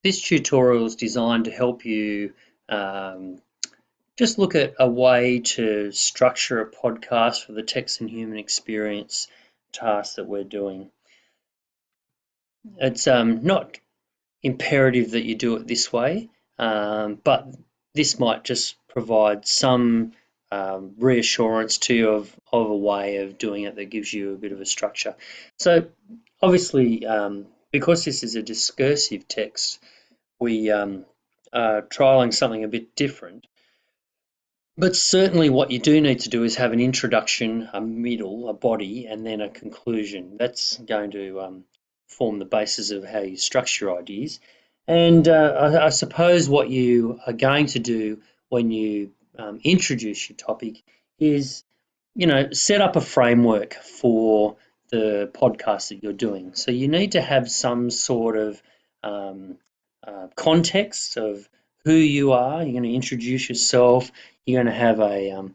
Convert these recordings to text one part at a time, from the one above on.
This tutorial is designed to help you just look at a way to structure a podcast for the text and human experience task that we're doing. It's not imperative that you do it this way, but this might just provide some reassurance to you of a way of doing it that gives you a bit of a structure. So obviously, because this is a discursive text, we are trialing something a bit different. But certainly what you do need to do is have an introduction, a middle, a body, and then a conclusion. That's going to form the basis of how you structure your ideas. And I suppose what you are going to do when you introduce your topic is, set up a framework for the podcast that you're doing. So you need to have some sort of context of who you are. You're going to introduce yourself. You're going to have a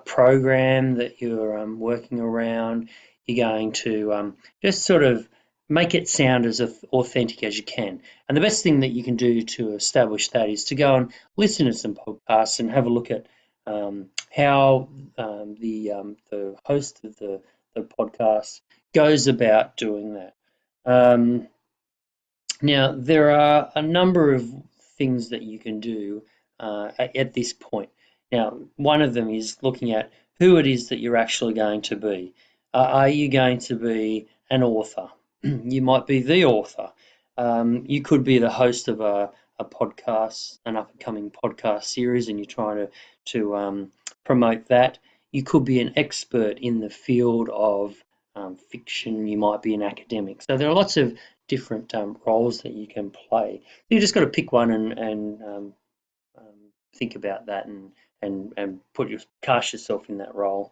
program that you're working around. You're going to just sort of make it sound as authentic as you can. And the best thing that you can do to establish that is to go and listen to some podcasts and have a look at how the host of the podcast goes about doing that. Now, there are a number of things that you can do at this point. Now, one of them is looking at who it is that you're actually going to be. Are you going to be an author? You might be the author. You could be the host of a podcast, an up-and-coming podcast series, and you're trying to promote that. You could be an expert in the field of fiction. You might be an academic. So there are lots of different roles that you can play. You just got to pick one and think about that and cast yourself in that role.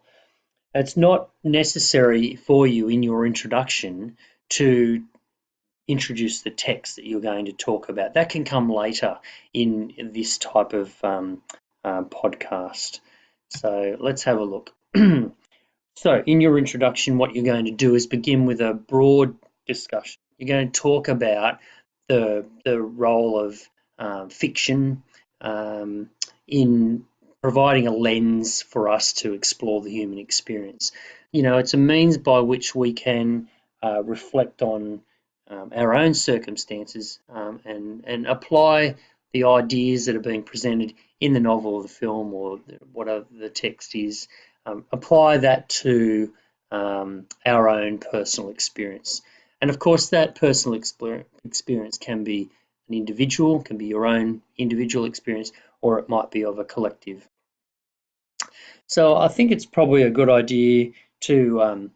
It's not necessary for you in your introduction to introduce the text that you're going to talk about. That can come later in this type of podcast. So let's have a look. So in your introduction, what you're going to do is begin with a broad discussion. You're going to talk about the role of fiction in providing a lens for us to explore the human experience. It's a means by which we can reflect on our own circumstances and apply the ideas that are being presented in the novel or the film or whatever the text is, apply that to our own personal experience. And of course, that personal experience can be an individual, can be your own individual experience, or it might be of a collective. So I think it's probably a good idea to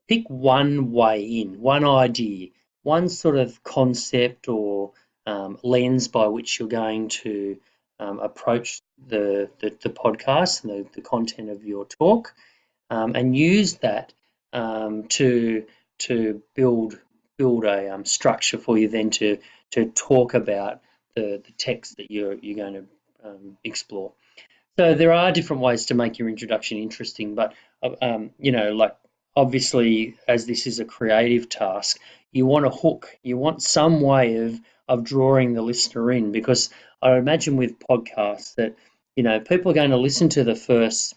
pick one way in, one idea, one sort of concept or lens by which you're going to approach the podcast and the content of your talk, and use that to build a structure for you then to talk about the text that you're going to explore. So there are different ways to make your introduction interesting, but like obviously as this is a creative task, you want a hook, you want some way of drawing the listener in, because I imagine with podcasts that people are going to listen to the first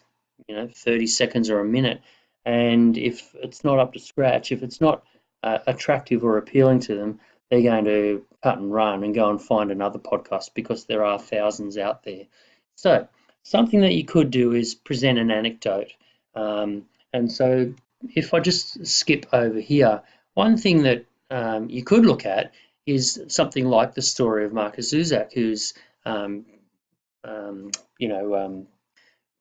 30 seconds or a minute, and if it's not up to scratch, if it's not attractive or appealing to them, they're going to cut and run and go and find another podcast because there are thousands out there. So something that you could do is present an anecdote. And so if I just skip over here, one thing that you could look at is something like the story of Marcus Zusak, who's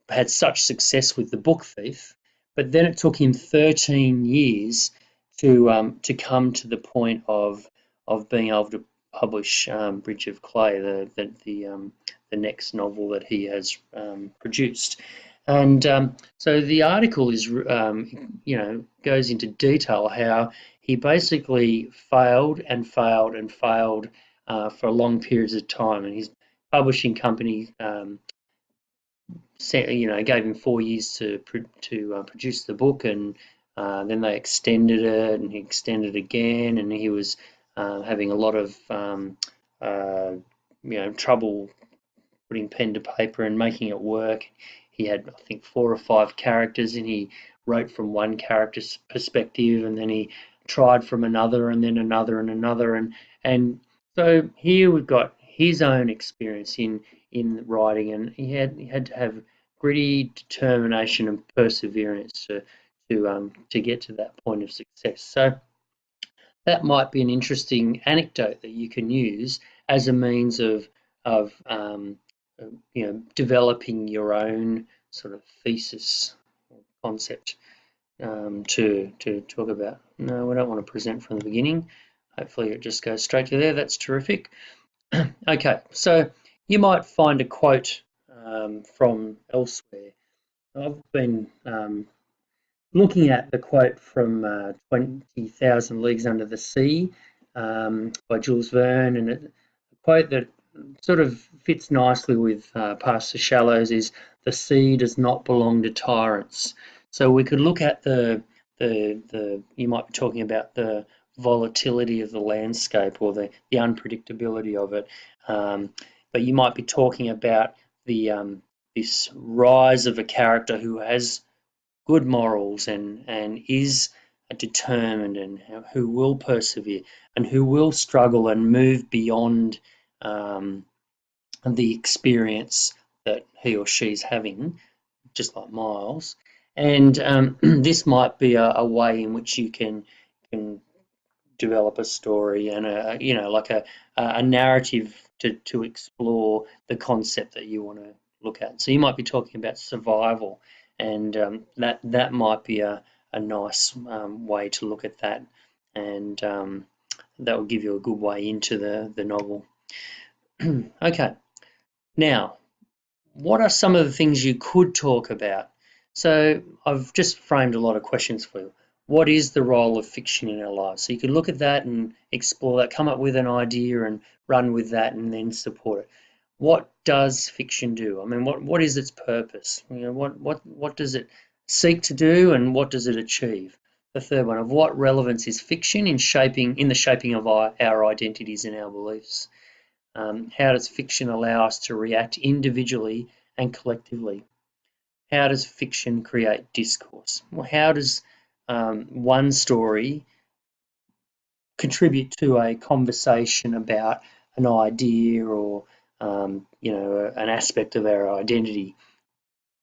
had such success with The Book Thief, but then it took him 13 years to come to the point of being able to publish Bridge of Clay, the next novel that he has produced. And so the article is, goes into detail how he basically failed and failed and failed for long periods of time, and his publishing company gave him 4 years to produce the book, and then they extended it, and he extended again, and he was having a lot of trouble putting pen to paper and making it work. He had, I think, 4 or 5 characters, and he wrote from one character's perspective, and then he tried from another, and then another, and another, and so here we've got his own experience in writing, and he had to have gritty determination and perseverance to get to that point of success. So that might be an interesting anecdote that you can use as a means of developing your own sort of thesis concept to talk about. No, we don't want to present from the beginning. Hopefully it just goes straight to there. That's terrific. Okay, so you might find a quote from elsewhere. I've been looking at the quote from 20,000 Leagues Under the Sea by Jules Verne, and a quote that sort of fits nicely with Past the Shallows is, "The sea does not belong to tyrants." So we could look at you might be talking about the volatility of the landscape or the unpredictability of it, but you might be talking about this rise of a character who has good morals and is determined and who will persevere and who will struggle and move beyond the experience that he or she's having, just like Miles. And this might be a way in which you can develop a story and a narrative to explore the concept that you want to look at. So you might be talking about survival, and that might be a nice way to look at that, and that will give you a good way into the novel. Okay, now what are some of the things you could talk about? So I've just framed a lot of questions for you. What is the role of fiction in our lives? So you could look at that and explore that, come up with an idea and run with that and then support it. What does fiction do? I mean, what is its purpose? What does it seek to do, and what does it achieve? The third one, of what relevance is fiction in the shaping of our identities and our beliefs? How does fiction allow us to react individually and collectively? How does fiction create discourse? Well, how does one story contribute to a conversation about an idea or an aspect of our identity?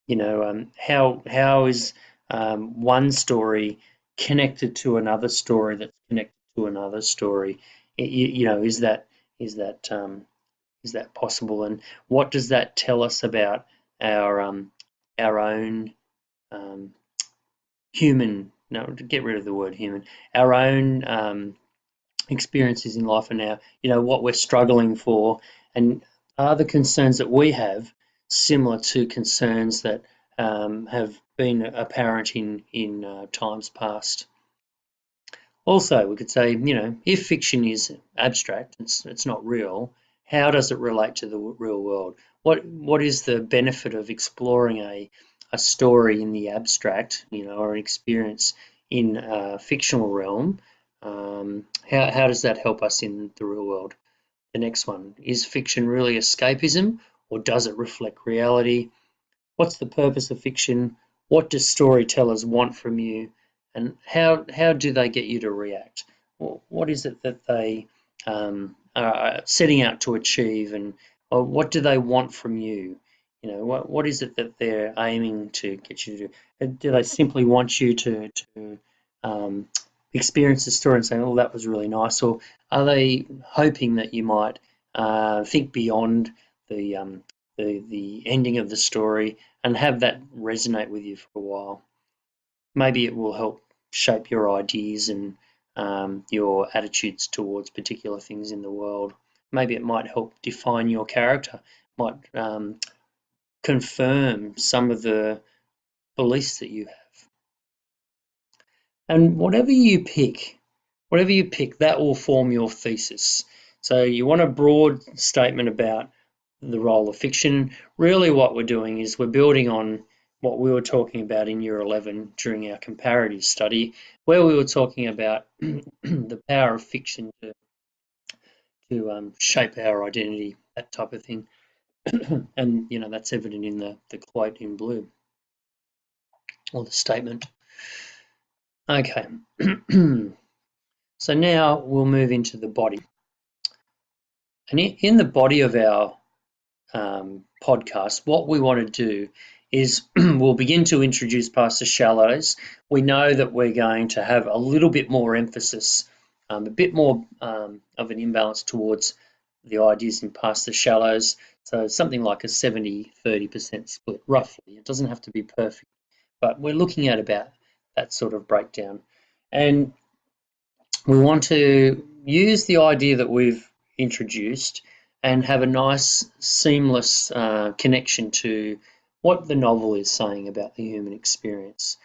How is one story connected to another story that's connected to another story? Is that possible? And what does that tell us about our own human? No, get rid of the word human. Our own experiences in life, and now what we're struggling for, and are the concerns that we have similar to concerns that have been apparent in times past? Also, we could say, if fiction is abstract, it's not real, how does it relate to the real world? What is the benefit of exploring a story in the abstract, or an experience in a fictional realm? How does that help us in the real world? The next one, is fiction really escapism, or does it reflect reality? What's the purpose of fiction? What do storytellers want from you? And how do they get you to react? What is it that they are setting out to achieve, and what do they want from you? What is it that they're aiming to get you to do? Do they simply want you to experience the story and say, "Oh, that was really nice," or are they hoping that you might think beyond the ending of the story and have that resonate with you for a while? Maybe it will help shape your ideas and your attitudes towards particular things in the world. Maybe it might help define your character, might confirm some of the beliefs that you have. And whatever you pick, that will form your thesis. So you want a broad statement about the role of fiction. Really what we're doing is we're building on what we were talking about in Year 11 during our comparative study, where we were talking about the power of fiction shape our identity, that type of thing. And that's evident in the quote in blue, or the statement. Okay. So now we'll move into the body. And in the body of our podcast, what we want to do is we'll begin to introduce past the shallows. We know that we're going to have a little bit more emphasis, a bit more of an imbalance towards the ideas in past the shallows. So something like a 70-30% split, roughly. It doesn't have to be perfect, but we're looking at about that sort of breakdown. And we want to use the idea that we've introduced and have a nice seamless connection to what the novel is saying about the human experience.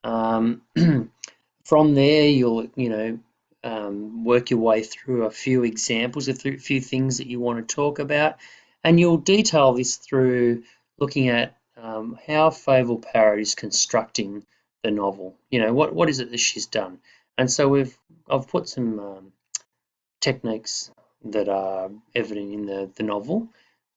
From there, you'll work your way through a few examples, a few things that you want to talk about, and you'll detail this through looking at how Fable Parrot is constructing the novel. What is it that she's done? And so I've put some techniques that are evident in the novel,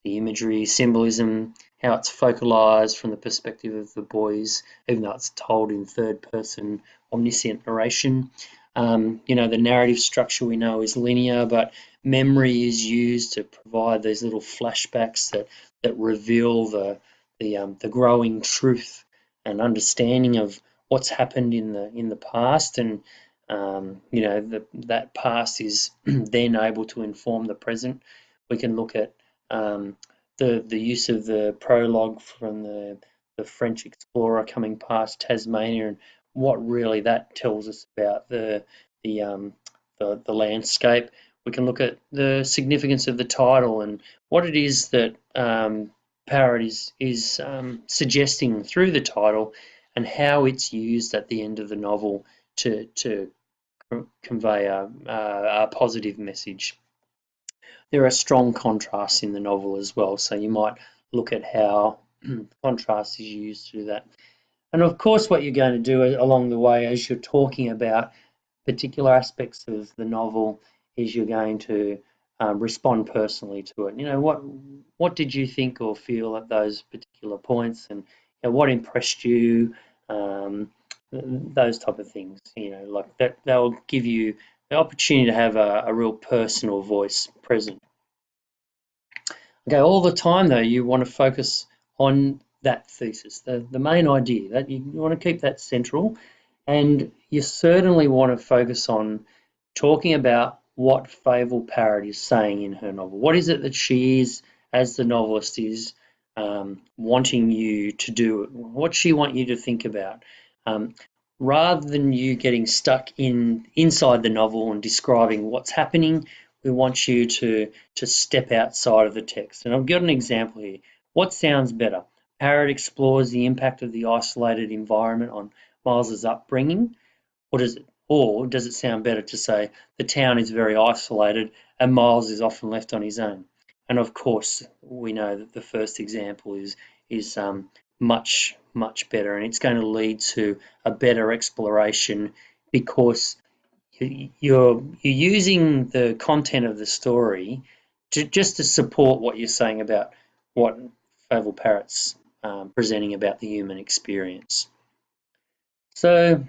the imagery, symbolism, how it's focalized from the perspective of the boys, even though it's told in third person omniscient narration. The narrative structure we know is linear, but memory is used to provide these little flashbacks that reveal the growing truth and understanding of what's happened in the past, and that past is then able to inform the present. We can look at the use of the prologue from the French explorer coming past Tasmania, and what really that tells us about the landscape. We can look at the significance of the title and what it is that Parrot is suggesting through the title, and how it's used at the end of the novel to convey a positive message. There are strong contrasts in the novel as well, so you might look at how contrast is used through that. And of course, what you're going to do along the way as you're talking about particular aspects of the novel is you're going to respond personally to it. What did you think or feel at those particular points, and what impressed you? Those type of things, like that, they'll give you the opportunity to have a real personal voice present. Okay, all the time though, you want to focus on that thesis, the main idea, that you want to keep that central, and you certainly want to focus on talking about what Fable Parrot is saying in her novel. What is it that she is, as the novelist, is wanting you to do? What she want you to think about? Rather than you getting stuck inside the novel and describing what's happening, we want you to step outside of the text. And I've got an example here. What sounds better? Parrot explores the impact of the isolated environment on Miles's upbringing, or does it sound better to say the town is very isolated and Miles is often left on his own? And of course, we know that the first example is much better, and it's going to lead to a better exploration, because you're using the content of the story just to support what you're saying about what Fable Parrot's presenting about the human experience. So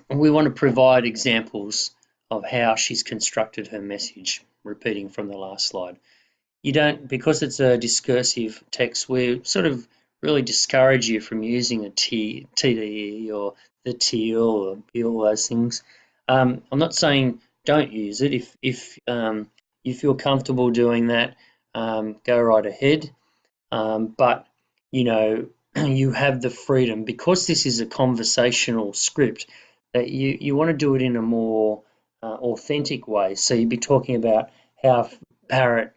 we want to provide examples of how she's constructed her message, repeating from the last slide. Because it's a discursive text, we sort of really discourage you from using a TDE or the teal or all those things. I'm not saying don't use it. If you feel comfortable doing that, go right ahead. But you have the freedom, because this is a conversational script, that you want to do it in a more authentic way. So you'd be talking about how Parrot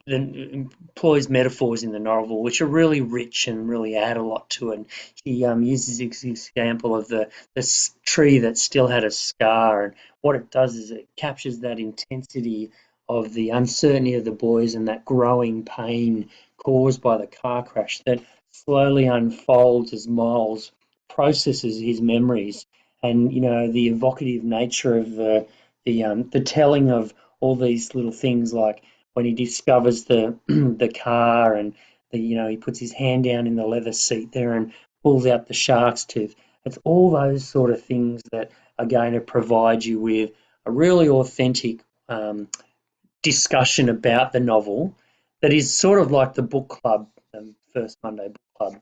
employs metaphors in the novel which are really rich and really add a lot to it. And he uses this example of this tree that still had a scar, and what it does is it captures that intensity of the uncertainty of the boys and that growing pain caused by the car crash that slowly unfolds as Miles processes his memories. And the evocative nature of the the telling of all these little things, like when he discovers the the car, and he puts his hand down in the leather seat there and pulls out the shark's tooth. It's all those sort of things that are going to provide you with a really authentic discussion about the novel that is sort of like the book club, First Monday Book Club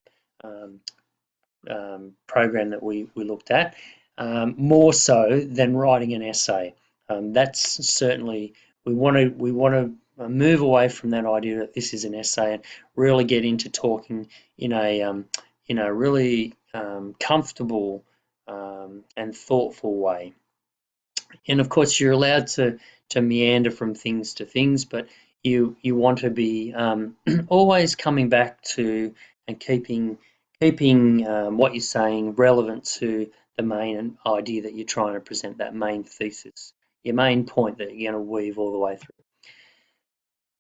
um, program that we looked at, more so than writing an essay. That's certainly, we want to move away from that idea that this is an essay and really get into talking in a really comfortable and thoughtful way. And of course, you're allowed to meander from things to things, but you want to be always coming back to and keeping what you're saying relevant to the main idea that you're trying to present, that main thesis, your main point that you're going to weave all the way through.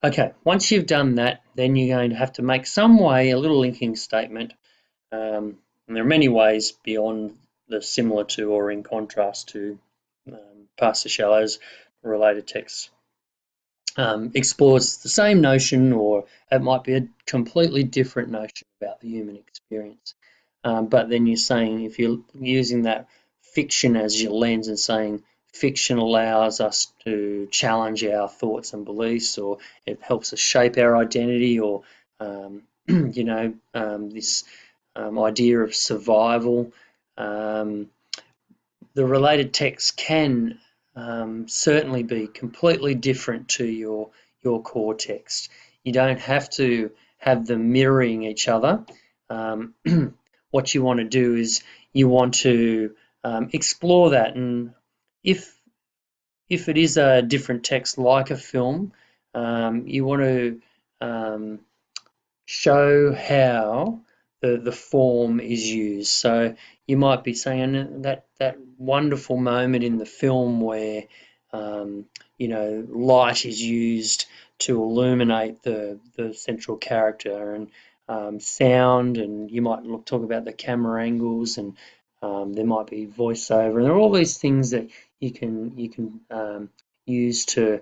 Okay, once you've done that, then you're going to have to make some way a little linking statement. And there are many ways beyond the similar to or in contrast to past the shallows related texts. Explores the same notion, or it might be a completely different notion about the human experience. But then you're saying, if you're using that fiction as your lens and saying fiction allows us to challenge our thoughts and beliefs, or it helps us shape our identity, or this idea of survival. The related text can certainly be completely different to your core text. You don't have to have them mirroring each other. What you want to do is you want to explore that, and if it is a different text like a film, you want to show how the form is used. So you might be saying that wonderful moment in the film where light is used to illuminate the central character, and sound, and you might talk about the camera angles, and there might be voiceover, and there are all these things that you can use to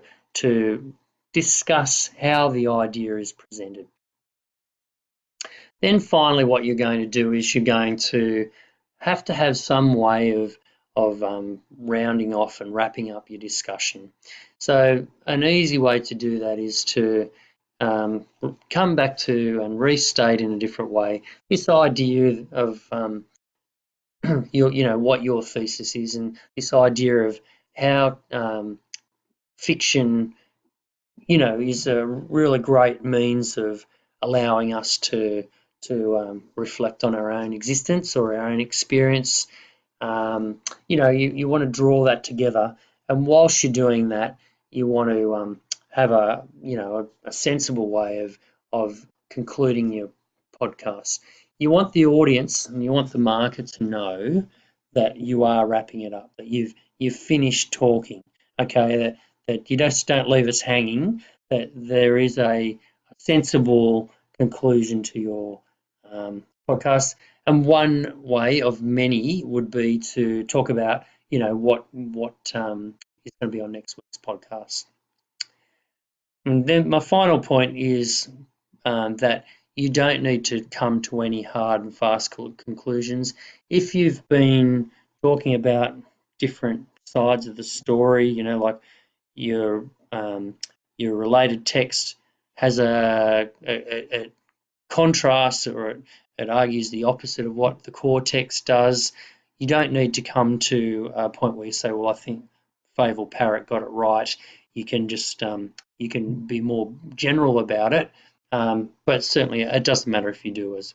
discuss how the idea is presented. Then finally, what you're going to do is you're going to have some way of rounding off and wrapping up your discussion. So an easy way to do that is to come back to and restate in a different way this idea of what your thesis is, and this idea of how fiction is a really great means of allowing us to reflect on our own existence or our own experience. You want to draw that together, and whilst you're doing that, you want to have a sensible way of concluding your podcast. You want the audience and you want the market to know that you are wrapping it up, that you've finished talking. Okay, that you just don't leave us hanging, that there is a sensible conclusion to your podcast. And one way of many would be to talk about, what is going to be on next week's podcast. And then my final point is that you don't need to come to any hard and fast conclusions. If you've been talking about different sides of the story, like your related text has a contrast, or it argues the opposite of what the core text does, you don't need to come to a point where you say, well, I think Fable Parrot got it right. You can just you can be more general about it, but certainly it doesn't matter if you do as